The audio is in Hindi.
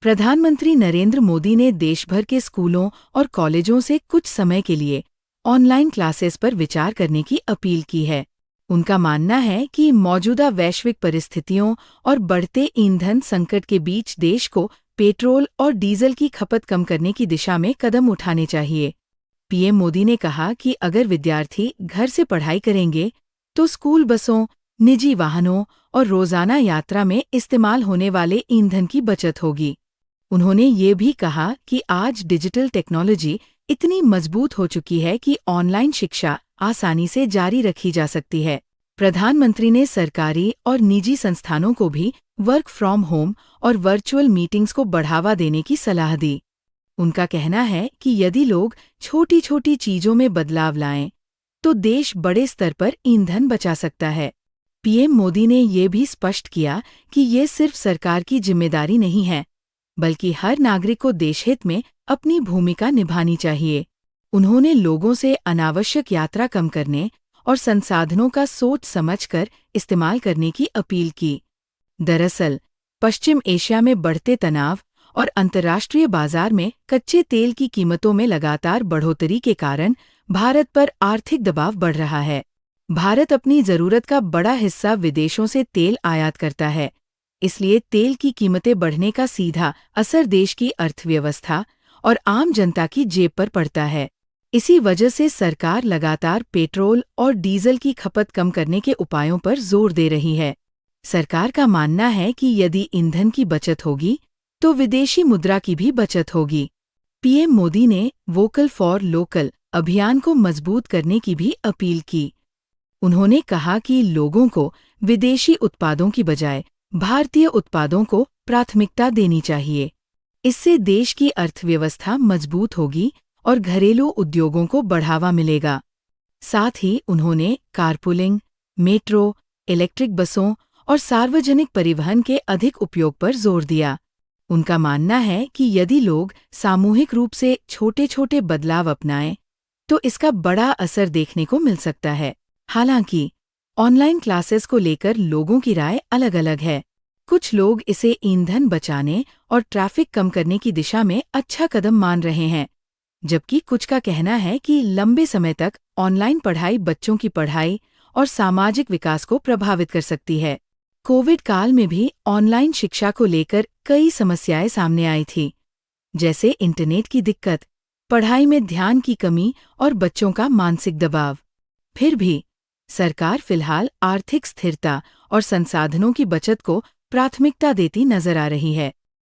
प्रधानमंत्री नरेंद्र मोदी ने देश भर के स्कूलों और कॉलेजों से कुछ समय के लिए ऑनलाइन क्लासेस पर विचार करने की अपील की है। उनका मानना है कि मौजूदा वैश्विक परिस्थितियों और बढ़ते ईंधन संकट के बीच देश को पेट्रोल और डीजल की खपत कम करने की दिशा में कदम उठाने चाहिए। पीएम मोदी ने कहा कि अगर विद्यार्थी घर से पढ़ाई करेंगे तो स्कूल बसों, निजी वाहनों और रोजाना यात्रा में इस्तेमाल होने वाले ईंधन की बचत होगी। उन्होंने ये भी कहा कि आज डिजिटल टेक्नोलॉजी इतनी मजबूत हो चुकी है कि ऑनलाइन शिक्षा आसानी से जारी रखी जा सकती है। प्रधानमंत्री ने सरकारी और निजी संस्थानों को भी वर्क फ्रॉम होम और वर्चुअल मीटिंग्स को बढ़ावा देने की सलाह दी। उनका कहना है कि यदि लोग छोटी छोटी चीजों में बदलाव लाएं, तो देश बड़े स्तर पर ईंधन बचा सकता है। पीएम मोदी ने ये भी स्पष्ट किया कि ये सिर्फ सरकार की जिम्मेदारी नहीं है, बल्कि हर नागरिक को देशहित में अपनी भूमिका निभानी चाहिए। उन्होंने लोगों से अनावश्यक यात्रा कम करने और संसाधनों का सोच समझकर इस्तेमाल करने की अपील की। दरअसल, पश्चिम एशिया में बढ़ते तनाव और अंतर्राष्ट्रीय बाजार में कच्चे तेल की कीमतों में लगातार बढ़ोतरी के कारण भारत पर आर्थिक दबाव बढ़ रहा है। भारत अपनी जरूरत का बड़ा हिस्सा विदेशों से तेल आयात करता है, इसलिए तेल की कीमतें बढ़ने का सीधा असर देश की अर्थव्यवस्था और आम जनता की जेब पर पड़ता है। इसी वजह से सरकार लगातार पेट्रोल और डीजल की खपत कम करने के उपायों पर जोर दे रही है। सरकार का मानना है कि यदि ईंधन की बचत होगी, तो विदेशी मुद्रा की भी बचत होगी। पीएम मोदी ने वोकल फॉर लोकल अभियान को मजबूत करने की भी अपील की। उन्होंने कहा कि लोगों को विदेशी उत्पादों की बजाय भारतीय उत्पादों को प्राथमिकता देनी चाहिए। इससे देश की अर्थव्यवस्था मजबूत होगी और घरेलू उद्योगों को बढ़ावा मिलेगा। साथ ही उन्होंने कारपूलिंग, मेट्रो, इलेक्ट्रिक बसों और सार्वजनिक परिवहन के अधिक उपयोग पर जोर दिया। उनका मानना है कि यदि लोग सामूहिक रूप से छोटे छोटे बदलाव अपनाएं, तो इसका बड़ा असर देखने को मिल सकता है। हालांकि ऑनलाइन क्लासेस को लेकर लोगों की राय अलग-अलग है। कुछ लोग इसे ईंधन बचाने और ट्रैफिक कम करने की दिशा में अच्छा कदम मान रहे हैं, जबकि कुछ का कहना है कि लंबे समय तक ऑनलाइन पढ़ाई बच्चों की पढ़ाई और सामाजिक विकास को प्रभावित कर सकती है। कोविड काल में भी ऑनलाइन शिक्षा को लेकर कई समस्याएं सामने आई थी, जैसे इंटरनेट की दिक्कत, पढ़ाई में ध्यान की कमी और बच्चों का मानसिक दबाव। फिर भी सरकार फिलहाल आर्थिक स्थिरता और संसाधनों की बचत को प्राथमिकता देती नजर आ रही है।